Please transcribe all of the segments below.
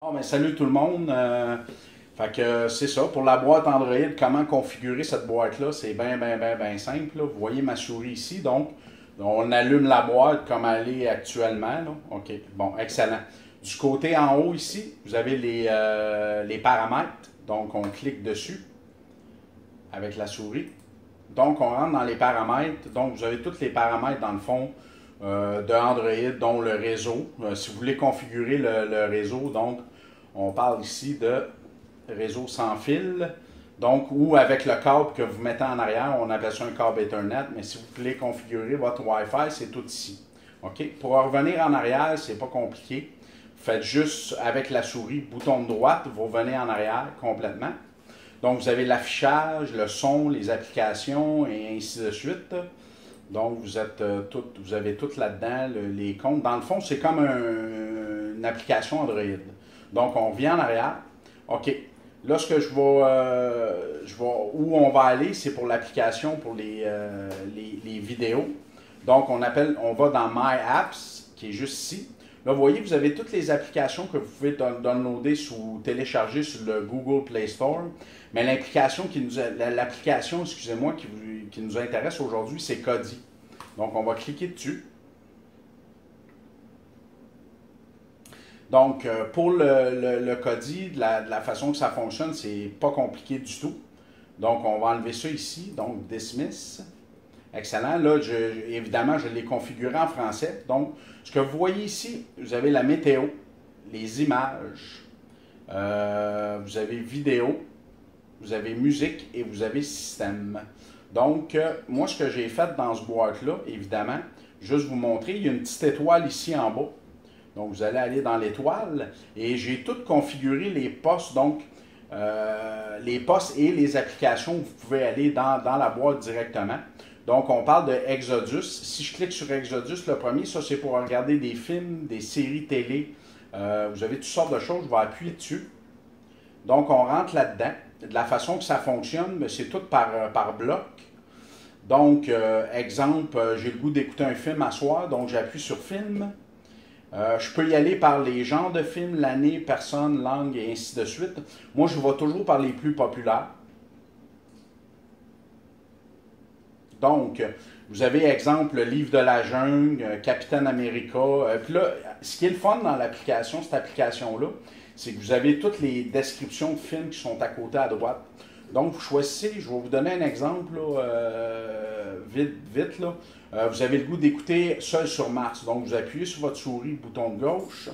Bon, ben, salut tout le monde. Fait que c'est ça. Pour la boîte Android, comment configurer cette boîte-là, c'est bien simple, là. Vous voyez ma souris ici. Donc, on allume la boîte comme elle est actuellement, là. OK. Bon, excellent. Du côté en haut ici, vous avez les paramètres. Donc, on clique dessus avec la souris. Donc, on rentre dans les paramètres. Donc, vous avez tous les paramètres dans le fond de Android, dont le réseau. Si vous voulez configurer le réseau, donc, on parle ici de réseau sans fil. Donc, ou avec le câble que vous mettez en arrière, on appelle ça un câble Ethernet. Mais si vous voulez configurer votre Wi-Fi, c'est tout ici. OK? Pour revenir en arrière, c'est pas compliqué. Vous faites juste avec la souris, bouton de droite, vous revenez en arrière complètement. Donc, vous avez l'affichage, le son, les applications et ainsi de suite. Donc, vous avez tout là-dedans, les comptes. Dans le fond, c'est comme une application Android. Donc, on vient en arrière. OK. Là, ce que où on va aller, c'est pour l'application, pour les vidéos. Donc, on va dans My Apps, qui est juste ici. Là, vous voyez, vous avez toutes les applications que vous pouvez downloader ou télécharger sur le Google Play Store. Mais l'application, excusez-moi, qui nous intéresse aujourd'hui, c'est Kodi. Donc, on va cliquer dessus. Donc, pour le Kodi, de la façon que ça fonctionne, c'est pas compliqué du tout. Donc, on va enlever ça ici. Donc, Dismiss. Excellent. Là, évidemment, je l'ai configuré en français. Donc, ce que vous voyez ici, vous avez la météo, les images, vous avez vidéo, vous avez musique et vous avez système. Donc, moi, ce que j'ai fait dans ce boîte-là, évidemment, juste vous montrer, il y a une petite étoile ici en bas. Donc, vous allez aller dans l'étoile et j'ai tout configuré les postes. Donc, les postes et les applications, vous pouvez aller dans la boîte directement. Donc, on parle de Exodus. Si je clique sur Exodus, le premier, ça, c'est pour regarder des films, des séries télé. Vous avez toutes sortes de choses. Je vais appuyer dessus. Donc, on rentre là-dedans. De la façon que ça fonctionne, c'est tout par bloc. Donc, exemple, j'ai le goût d'écouter un film à soir. Donc, j'appuie sur Film. Je peux y aller par les genres de films, l'année, personne, langue et ainsi de suite. Moi, je vais toujours par les plus populaires. Donc, vous avez exemple le Livre de la jungle, Capitaine America. Puis là, ce qui est le fun dans l'application, cette application-là, c'est que vous avez toutes les descriptions de films qui sont à côté à droite. Donc, vous choisissez, je vais vous donner un exemple, là, vite, là. Vous avez le goût d'écouter Seul sur Mars. Donc, vous appuyez sur votre souris, bouton de gauche.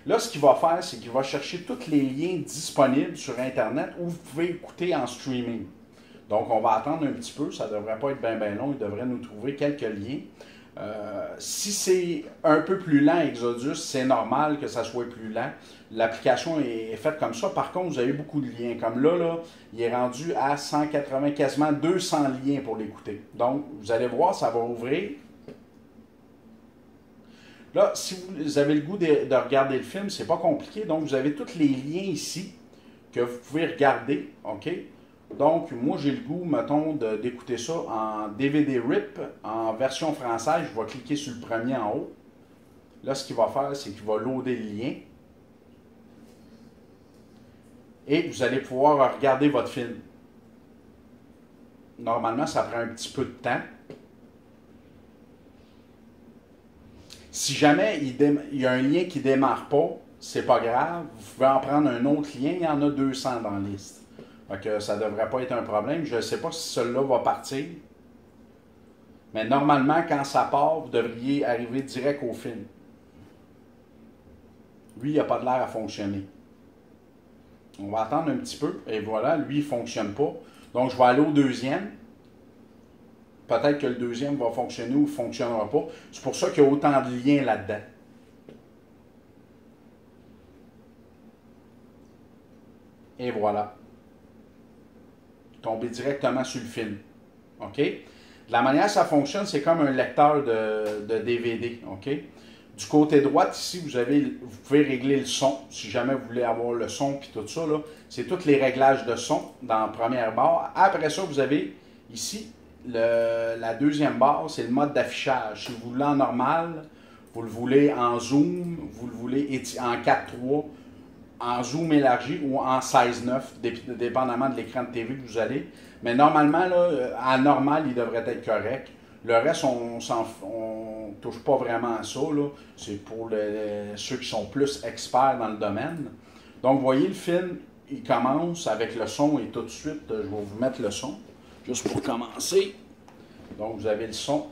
Là, ce qu'il va faire, c'est qu'il va chercher tous les liens disponibles sur Internet où vous pouvez écouter en streaming. Donc, on va attendre un petit peu. Ça ne devrait pas être bien long. Il devrait nous trouver quelques liens. Si c'est un peu plus lent, Exodus, c'est normal que ça soit plus lent. L'application est faite comme ça. Par contre, vous avez beaucoup de liens. Comme là, il est rendu à 180, quasiment 200 liens pour l'écouter. Donc, vous allez voir, ça va ouvrir. Là, si vous avez le goût de regarder le film, c'est pas compliqué. Donc, vous avez tous les liens ici que vous pouvez regarder. OK? Donc, moi, j'ai le goût, mettons, d'écouter ça en DVD RIP, en version française. Je vais cliquer sur le premier en haut. Là, ce qu'il va faire, c'est qu'il va loader le lien. Et vous allez pouvoir regarder votre film. Normalement, ça prend un petit peu de temps. Si jamais il y a un lien qui ne démarre pas, c'est pas grave. Vous pouvez en prendre un autre lien. Il y en a 200 dans la liste. Donc, ça ne devrait pas être un problème. Je ne sais pas si celui-là va partir. Mais normalement, quand ça part, vous devriez arriver direct au film. Lui, il n'a pas de l'air à fonctionner. On va attendre un petit peu. Et voilà, lui, il ne fonctionne pas. Donc, je vais aller au deuxième. Peut-être que le deuxième va fonctionner ou ne fonctionnera pas. C'est pour ça qu'il y a autant de liens là-dedans. Et voilà. Tomber directement sur le film. OK? De la manière que ça fonctionne, c'est comme un lecteur de DVD. OK? Du côté droit, ici, vous pouvez régler le son. Si jamais vous voulez avoir le son puis tout ça, c'est tous les réglages de son dans la première barre. Après ça, vous avez ici la deuxième barre, c'est le mode d'affichage. Si vous voulez en normal, vous le voulez en zoom, vous le voulez en 4:3, en zoom élargi ou en size 9, dépendamment de l'écran de TV que vous allez. Mais normalement, là, à normal, il devrait être correct. Le reste, on ne touche pas vraiment à ça. C'est pour ceux qui sont plus experts dans le domaine. Donc, vous voyez, le film, il commence avec le son et tout de suite, je vais vous mettre le son, juste pour commencer. Donc, vous avez le son.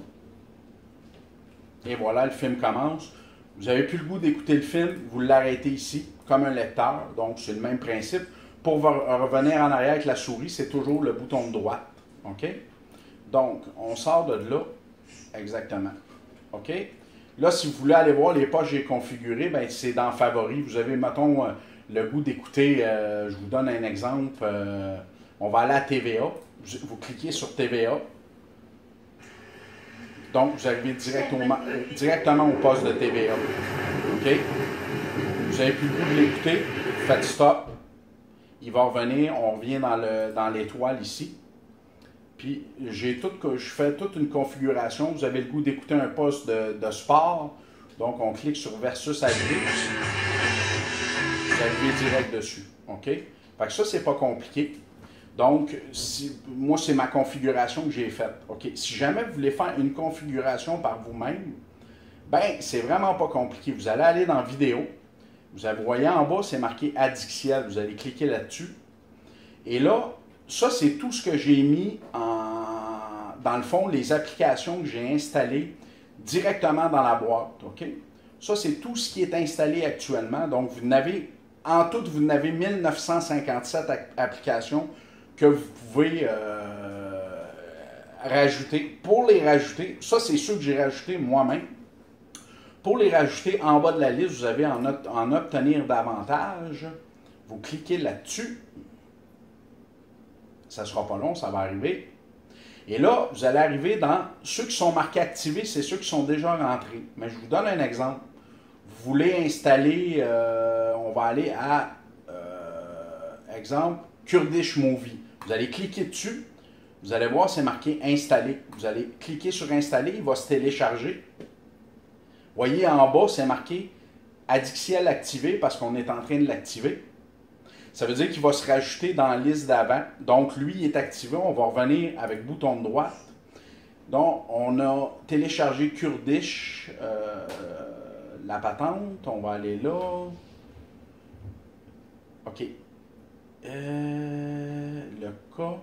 Et voilà, le film commence. Vous n'avez plus le goût d'écouter le film, vous l'arrêtez ici, comme un lecteur. Donc, c'est le même principe. Pour revenir en arrière avec la souris, c'est toujours le bouton de droite. OK? Donc, on sort de là. Exactement. OK? Là, si vous voulez aller voir les poches que j'ai configurées, ben, c'est dans Favoris. Vous avez, mettons, le goût d'écouter, je vous donne un exemple. On va aller à TVA. Vous cliquez sur TVA. Donc, vous arrivez directement au poste de TVA. OK? Vous n'avez plus le goût de l'écouter. Faites stop. Il va revenir. On revient dans l'étoile ici. Puis, je fais toute une configuration. Vous avez le goût d'écouter un poste de sport. Donc, on clique sur Versus Agrix. Vous arrivez direct dessus. OK? Fait que ça, c'est pas compliqué. Donc, moi, c'est ma configuration que j'ai faite. OK? Si jamais vous voulez faire une configuration par vous-même, ben, c'est vraiment pas compliqué. Vous allez aller dans Vidéo. Vous voyez en bas, c'est marqué Addiciel. Vous allez cliquer là-dessus. Et là, ça, c'est tout ce que j'ai mis dans le fond, les applications que j'ai installées directement dans la boîte. OK? Ça, c'est tout ce qui est installé actuellement. Donc, en tout, vous n'avez 1957 applications que vous pouvez rajouter. Pour les rajouter, ça, c'est ceux que j'ai rajoutés moi-même. Pour les rajouter, en bas de la liste, vous avez en obtenir davantage. Vous cliquez là-dessus. Ça ne sera pas long, ça va arriver. Et là, vous allez arriver dans ceux qui sont marqués activés, c'est ceux qui sont déjà rentrés. Mais je vous donne un exemple. Vous voulez installer, on va aller à, exemple, Kurdish Movie. Vous allez cliquer dessus. Vous allez voir, c'est marqué Installer. Vous allez cliquer sur Installer, il va se télécharger. Voyez en bas, c'est marqué Addiciel activé parce qu'on est en train de l'activer. Ça veut dire qu'il va se rajouter dans la liste d'avant. Donc, lui, il est activé. On va revenir avec bouton de droite. Donc, on a téléchargé Kurdish, la patente. On va aller là. OK. Le cas.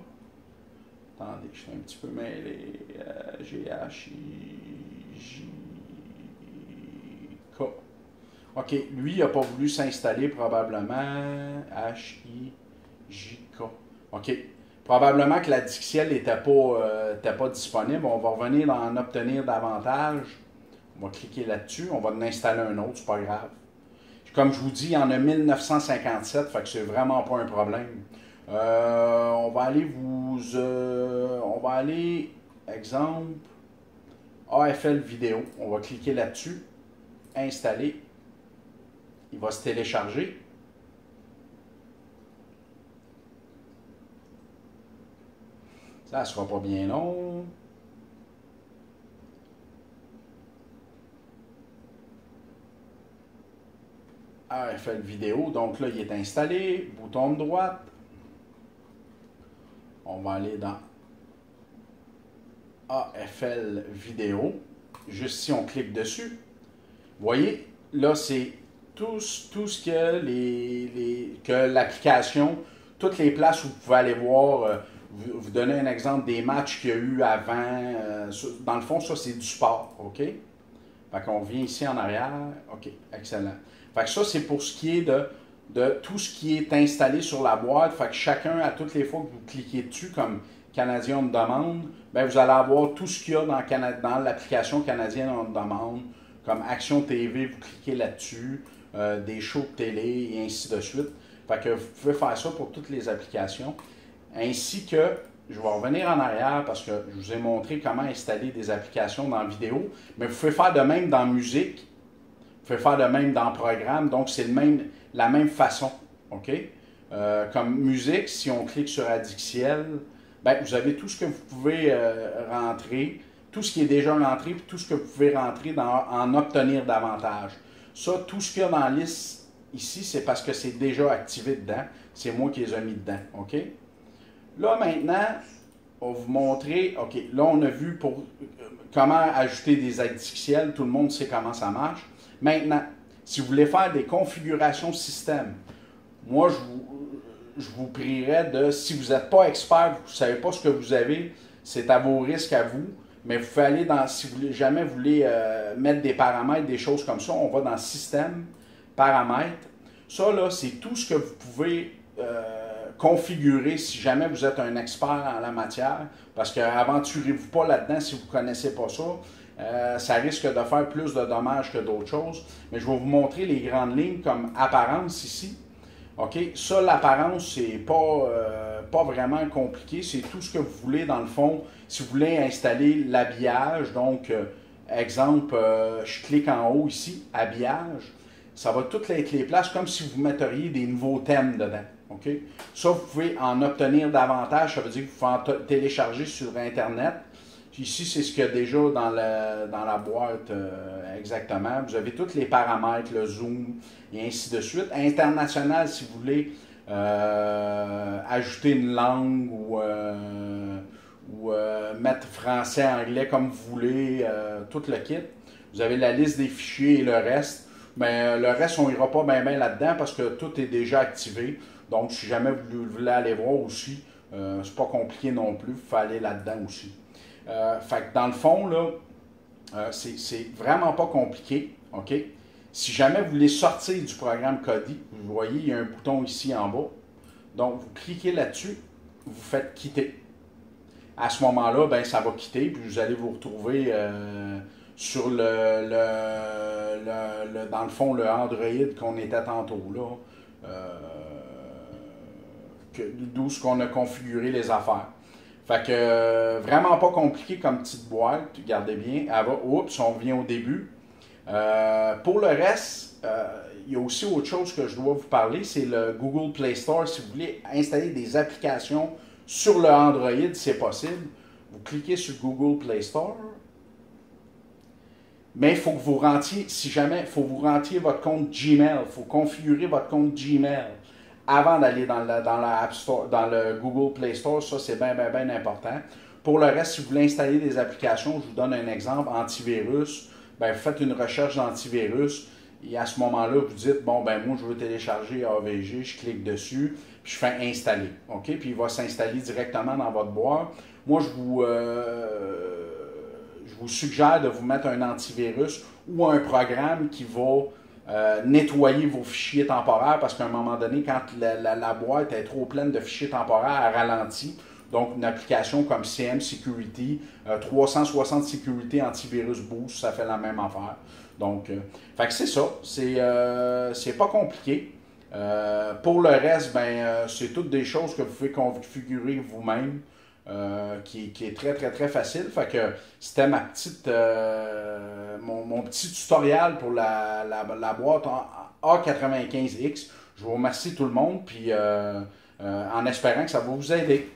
Attendez, je suis un petit peu mêlé. G-H-I-J-K. OK, lui, il n'a pas voulu s'installer probablement. H-I-J-K. OK. Probablement que la Dixiel n'était pas disponible. On va revenir dans en obtenir davantage. On va cliquer là-dessus. On va en installer un autre, c'est pas grave. Comme je vous dis, il y en a 1957, fait que c'est vraiment pas un problème. On va aller, exemple, AFL vidéo. On va cliquer là-dessus. Installer. Il va se télécharger. Ça ne sera pas bien long. AFL vidéo. Donc là, il est installé. Bouton de droite. On va aller dans AFL vidéo. Juste si on clique dessus. Vous voyez, là, c'est tout ce que l'application, toutes les places où vous pouvez aller voir, vous donner un exemple des matchs qu'il y a eu avant. Dans le fond, ça, c'est du sport, OK? Fait qu'on revient ici en arrière. OK, excellent. Fait que ça, c'est pour ce qui est de tout ce qui est installé sur la boîte. Fait que chacun, à toutes les fois que vous cliquez dessus, comme Canadien on demande, bien, vous allez avoir tout ce qu'il y a dans l'application Canadien on demande, comme Action TV, vous cliquez là-dessus, des shows de télé et ainsi de suite. Fait que vous pouvez faire ça pour toutes les applications. Ainsi que, je vais revenir en arrière parce que je vous ai montré comment installer des applications dans vidéo, mais vous pouvez faire de même dans musique, vous pouvez faire de même dans programme, donc c'est la même façon. OK? Comme musique, si on clique sur Addiciel, ben, vous avez tout ce que vous pouvez rentrer, tout ce qui est déjà rentré, puis tout ce que vous pouvez rentrer en obtenir davantage. Ça, tout ce qu'il y a dans la liste ici, c'est parce que c'est déjà activé dedans. C'est moi qui les ai mis dedans. OK? Là, maintenant, on va vous montrer. OK, là, on a vu pour comment ajouter des additionnels. Tout le monde sait comment ça marche. Maintenant, si vous voulez faire des configurations système, moi, je vous prierais de, si vous n'êtes pas expert, vous ne savez pas ce que vous avez, c'est à vos risques à vous. Mais vous pouvez aller dans, si vous jamais vous voulez mettre des paramètres, des choses comme ça, on va dans Système, Paramètres. Ça, là, c'est tout ce que vous pouvez configurer si jamais vous êtes un expert en la matière. Parce qu'aventurez-vous pas là-dedans si vous ne connaissez pas ça. Ça risque de faire plus de dommages que d'autres choses. Mais je vais vous montrer les grandes lignes comme apparence ici. OK? Ça, l'apparence, c'est pas vraiment compliqué. C'est tout ce que vous voulez, dans le fond. Si vous voulez installer l'habillage, donc, exemple, je clique en haut ici, habillage. Ça va toutes être les places comme si vous metteriez des nouveaux thèmes dedans. OK? Ça, vous pouvez en obtenir davantage. Ça veut dire que vous pouvez en télécharger sur Internet. Puis ici, c'est ce qu'il y a déjà dans la boîte exactement. Vous avez tous les paramètres, le zoom et ainsi de suite. International, si vous voulez ajouter une langue ou mettre français, anglais comme vous voulez, tout le kit. Vous avez la liste des fichiers et le reste. Mais le reste, on n'ira pas bien là-dedans parce que tout est déjà activé. Donc, si jamais vous voulez aller voir aussi, c'est pas compliqué non plus. Il faut aller là-dedans aussi. Fait que dans le fond, là, c'est vraiment pas compliqué. OK? Si jamais vous voulez sortir du programme Kodi, vous voyez, il y a un bouton ici en bas. Donc, vous cliquez là-dessus, vous faites quitter. À ce moment-là, ben, ça va quitter, puis vous allez vous retrouver sur dans le fond, le Android qu'on était tantôt là, d'où ce qu'on a configuré les affaires. Fait que vraiment pas compliqué comme petite boîte, regardez bien. Elle va, oups, on revient au début. Pour le reste, il y a aussi autre chose que je dois vous parler, c'est le Google Play Store. Si vous voulez installer des applications sur le Android, c'est possible. Vous cliquez sur Google Play Store. Mais il faut que vous rentriez, si jamais, il faut que vous rentriez votre compte Gmail. Il faut configurer votre compte Gmail avant d'aller dans la App Store, dans le Google Play Store. Ça, c'est bien important. Pour le reste, si vous voulez installer des applications, je vous donne un exemple, antivirus. Ben, vous faites une recherche d'antivirus et à ce moment-là, vous dites, bon, ben moi, je veux télécharger AVG, je clique dessus, puis je fais installer. OK? Puis il va s'installer directement dans votre boîte. Moi, je vous suggère de vous mettre un antivirus ou un programme qui va nettoyer vos fichiers temporaires parce qu'à un moment donné, quand la boîte est trop pleine de fichiers temporaires, elle ralentit. Donc, une application comme CM Security, 360 Security Antivirus Boost, ça fait la même affaire. Donc, fait que c'est ça. C'est pas compliqué. Pour le reste, ben, c'est toutes des choses que vous pouvez configurer vous-même. Qui est très facile. Fait que c'était mon petit tutoriel pour la boîte A95X. Je vous remercie tout le monde, puis en espérant que ça va vous aider.